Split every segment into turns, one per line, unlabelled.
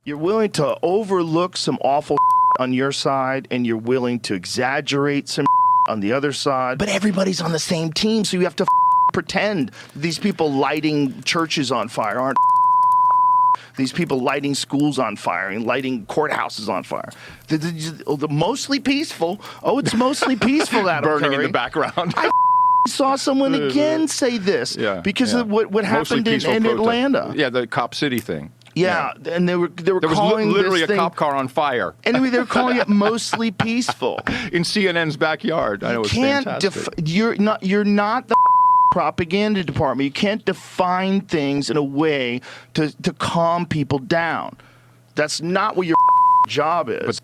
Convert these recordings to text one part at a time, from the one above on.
You're willing to overlook some awful on your side, and you're willing to exaggerate some on the other side. But everybody's on the same team, so you have to pretend these people lighting churches on fire aren't. These people lighting schools on fire and lighting courthouses on fire. The mostly peaceful. Oh, it's mostly peaceful, Adam
Burning
Curry.
in the background.
I saw someone again say this because of what happened in Atlanta.
Yeah, the Cop City thing.
Yeah, and they were
there
calling
was literally
this
a
thing,
cop car on fire.
Anyway, they were calling it mostly peaceful
in CNN's backyard. I know, it's fantastic.
You're not the propaganda department. You can't define things in a way to calm people down. That's not what your job is.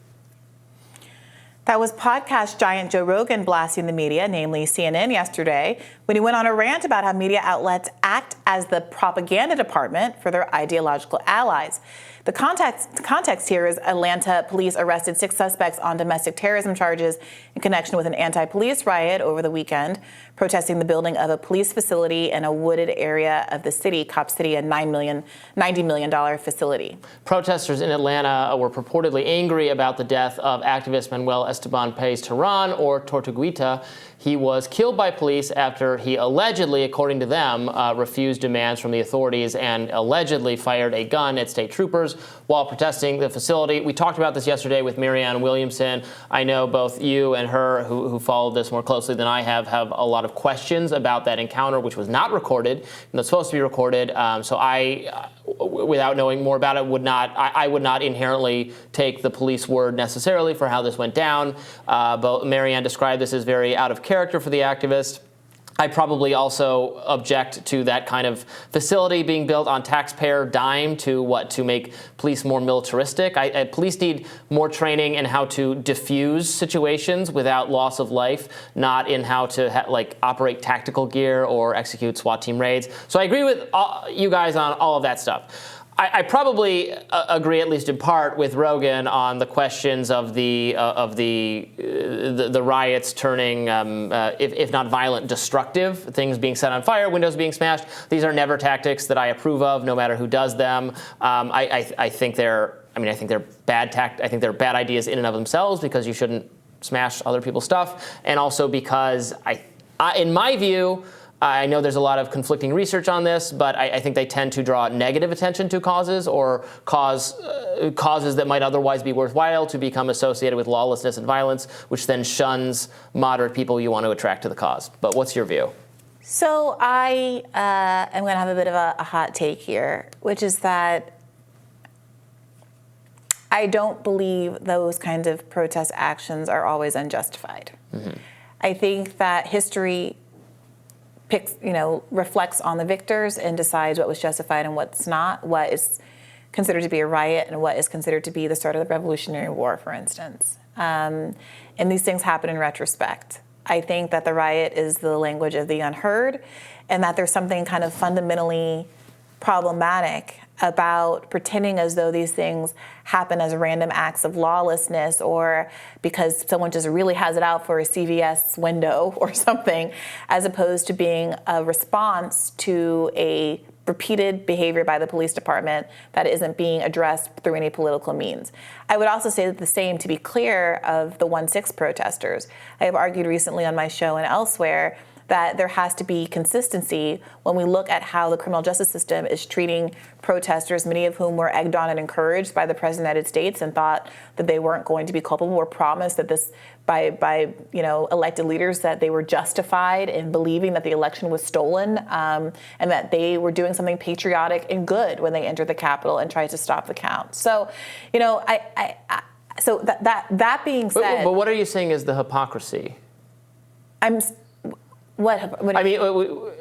That was podcast giant Joe Rogan blasting the media, namely CNN, yesterday, when he went on a rant about how media outlets act as the propaganda department for their ideological allies. The context here is Atlanta police arrested 6 suspects on domestic terrorism charges in connection with an anti-police riot over the weekend, protesting the building of a police facility in a wooded area of the city, Cop City, a $90 million facility.
Protesters in Atlanta were purportedly angry about the death of activist Manuel Esteban Paez-Terán, or Tortuguita. He was killed by police after he allegedly, according to them, refused demands from the authorities and allegedly fired a gun at state troopers while protesting the facility. We talked about this yesterday with Marianne Williamson. I know both you and her, who followed this more closely than I have a lot of questions about that encounter, which was not recorded, and it's supposed to be recorded. So I, without knowing more about it, I would not inherently take the police word necessarily for how this went down. But Marianne described this as very out of character for the activist. I probably also object to that kind of facility being built on taxpayer dime to make police more militaristic. Police need more training in how to diffuse situations without loss of life, not in how to operate tactical gear or execute SWAT team raids. So I agree with you guys on all of that stuff. I probably agree, at least in part, with Rogan on the questions of the riots turning, if not violent, destructive, things being set on fire, windows being smashed. These are never tactics that I approve of, no matter who does them. I think they're bad I think they're bad ideas in and of themselves, because you shouldn't smash other people's stuff, and also because in my view, I know there's a lot of conflicting research on this, but I think they tend to draw negative attention to causes, or causes that might otherwise be worthwhile to become associated with lawlessness and violence, which then shuns moderate people you want to attract to the cause. But what's your view?
So I am going to have a bit of a hot take here, which is that I don't believe those kinds of protest actions are always unjustified. Mm-hmm. I think that history reflects on the victors and decides what was justified and what's not, what is considered to be a riot and what is considered to be the start of the Revolutionary War, for instance. And these things happen in retrospect. I think that the riot is the language of the unheard, and that there's something kind of fundamentally problematic about pretending as though these things happen as random acts of lawlessness, or because someone just really has it out for a CVS window or something, as opposed to being a response to a repeated behavior by the police department that isn't being addressed through any political means. I would also say that the same, to be clear, of the 1-6 protesters. I have argued recently on my show and elsewhere that there has to be consistency when we look at how the criminal justice system is treating protesters, many of whom were egged on and encouraged by the President of the United States and thought that they weren't going to be culpable, were promised that this by elected leaders that they were justified in believing that the election was stolen, and that they were doing something patriotic and good when they entered the Capitol and tried to stop the count. So, so that being said,
but what are you saying is the hypocrisy?
What
I mean,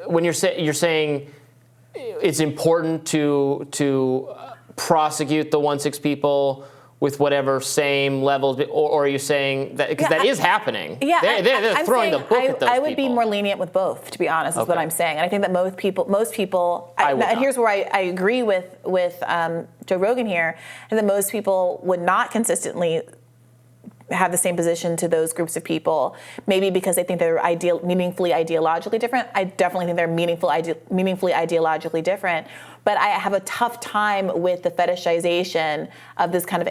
when you're saying it's important to prosecute the 1-6 people with whatever same levels, or are you saying that, because that is happening?
Yeah,
they're throwing the book at those
I would
people.
be more lenient with both, to be honest, is what I'm saying. And I think that most people, and here's where I agree with Joe Rogan here, and that most people would not consistently have the same position to those groups of people, maybe because they think they're meaningfully ideologically different. I definitely think they're meaningfully ideologically different. But I have a tough time with the fetishization of this kind of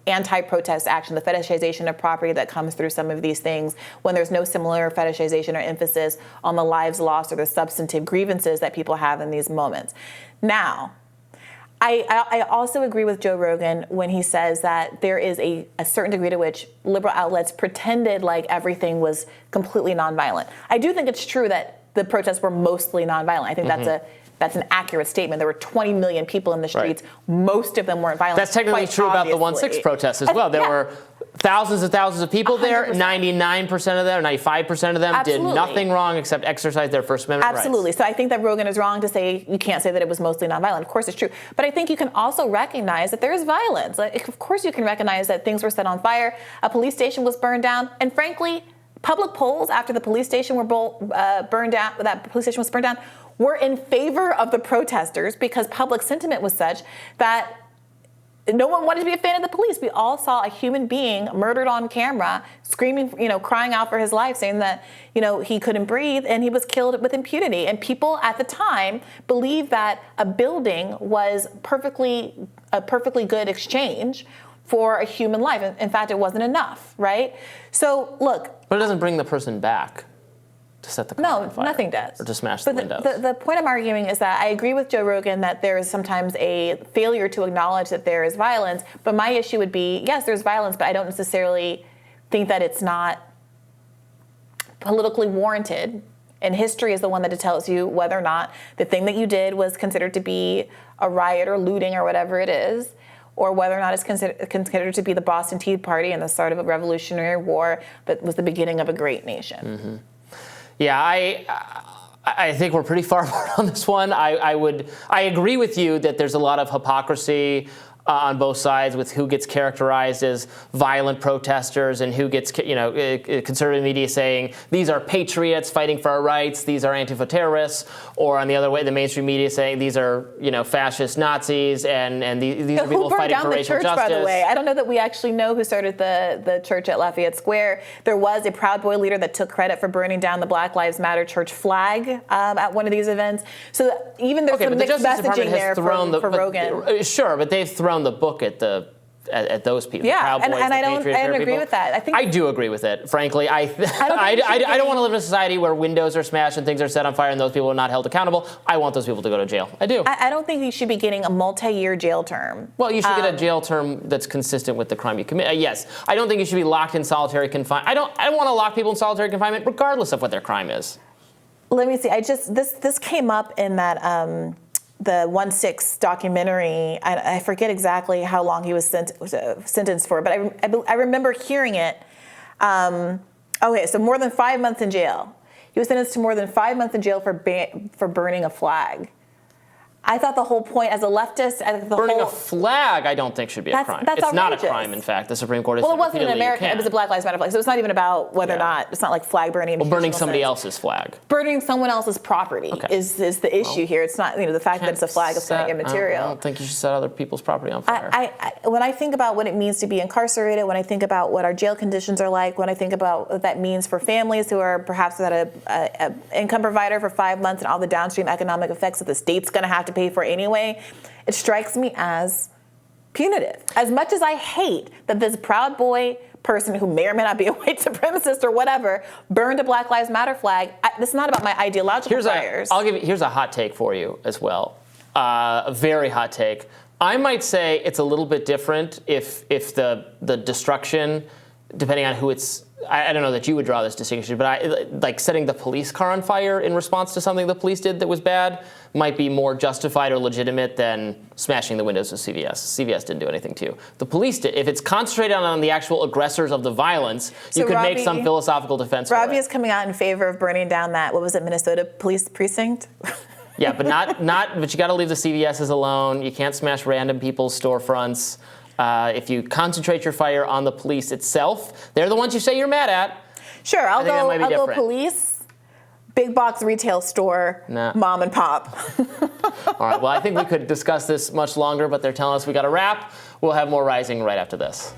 anti-protest action, the fetishization of property that comes through some of these things, when there's no similar fetishization or emphasis on the lives lost or the substantive grievances that people have in these moments. Now, I also agree with Joe Rogan when he says that there is a certain degree to which liberal outlets pretended like everything was completely nonviolent. I do think it's true that the protests were mostly nonviolent. I think that's an accurate statement. There were 20 million people in the streets. Right. Most of them weren't violent.
That's technically true about the 1/6 protests as well. There were thousands and thousands of people 100%. There. 99% of them, 95% of them
Absolutely.
did nothing wrong except exercise their First Amendment rights.
Absolutely. So I think that Rogan is wrong to say you can't say that it was mostly nonviolent. Of course it's true. But I think you can also recognize that there is violence. Like, of course you can recognize that things were set on fire, a police station was burned down, and frankly, public polls after the police station were burned down, that police station was burned down, were in favor of the protesters because public sentiment was such that no one wanted to be a fan of the police. We all saw a human being murdered on camera, screaming, crying out for his life, saying that, he couldn't breathe, and he was killed with impunity. And people at the time believed that a building was a perfectly good exchange for a human life. In fact, it wasn't enough, right? So, look.
But it doesn't bring the person back to set the car on fire.
No, nothing does.
Or to smash the windows.
The point I'm arguing is that I agree with Joe Rogan that there is sometimes a failure to acknowledge that there is violence, but my issue would be, yes, there's violence, but I don't necessarily think that it's not politically warranted. And history is the one that tells you whether or not the thing that you did was considered to be a riot or looting or whatever it is, or whether or not it's considered to be the Boston Tea Party and the start of a Revolutionary War that was the beginning of a great nation.
Mm-hmm. Yeah, I think we're pretty far apart on this one. I agree with you that there's a lot of hypocrisy on both sides with who gets characterized as violent protesters and who gets, conservative media saying these are patriots fighting for our rights, these are Antifa terrorists, or on the other way, the mainstream media saying these are, fascist Nazis and these are people fighting for racial justice. Who burned down the church, by the way?
I don't know that we actually know who started the church at Lafayette Square. There was a Proud Boy leader that took credit for burning down the Black Lives Matter church flag at one of these events. So even there's some mixed messaging there for Rogan.
Sure, but they've thrown the book at those people.
Yeah, and I don't agree with that.
I do agree with it. Frankly, I don't want to live in a society where windows are smashed and things are set on fire and those people are not held accountable. I want those people to go to jail. I do.
I don't think you should be getting a multi-year jail term.
Well, you should get a jail term that's consistent with the crime you commit. Yes, I don't think you should be locked in solitary confinement. I don't want to lock people in solitary confinement regardless of what their crime is. Let
me see. This came up in that. The 1/6 documentary, I forget exactly how long he was sentenced for, but I remember hearing it. Okay, so more than 5 months in jail. He was sentenced to more than 5 months in jail for burning a flag. I thought the whole point, as a leftist,
burning a flag, I don't think should be a crime.
That's
it's
outrageous.
Not a crime, in fact. The Supreme Court has
Well, it wasn't in America. It was a Black Lives Matter flag, so it's not even about whether or not it's not like flag burning.
Well, burning somebody else's flag.
Burning someone else's property is the issue here. It's not the fact that it's a flag is kind of immaterial.
I don't think you should set other people's property on fire.
When I think about what it means to be incarcerated, when I think about what our jail conditions are like, when I think about what that means for families who are perhaps without an income provider for 5 months and all the downstream economic effects that the state's going to have to pay for anyway, it strikes me as punitive. As much as I hate that this Proud Boy person who may or may not be a white supremacist or whatever burned a Black Lives Matter flag, this is not about my ideological priors.
Here's a hot take for you as well. A very hot take. I might say it's a little bit different if the destruction, depending on who it's, I don't know that you would draw this distinction, but like setting the police car on fire in response to something the police did that was bad might be more justified or legitimate than smashing the windows of CVS. CVS didn't do anything to you. The police did. If it's concentrated on the actual aggressors of the violence, you could make some philosophical defense for it.
Robby is coming out in favor of burning down that, what was it, Minnesota police precinct?
Yeah, but but you got to leave the CVSs alone. You can't smash random people's storefronts. If you concentrate your fire on the police itself, they're the ones you say you're mad at.
Sure, I'll go police, big box retail store, mom and pop.
All right, well, I think we could discuss this much longer, but they're telling us we got to wrap. We'll have more Rising right after this.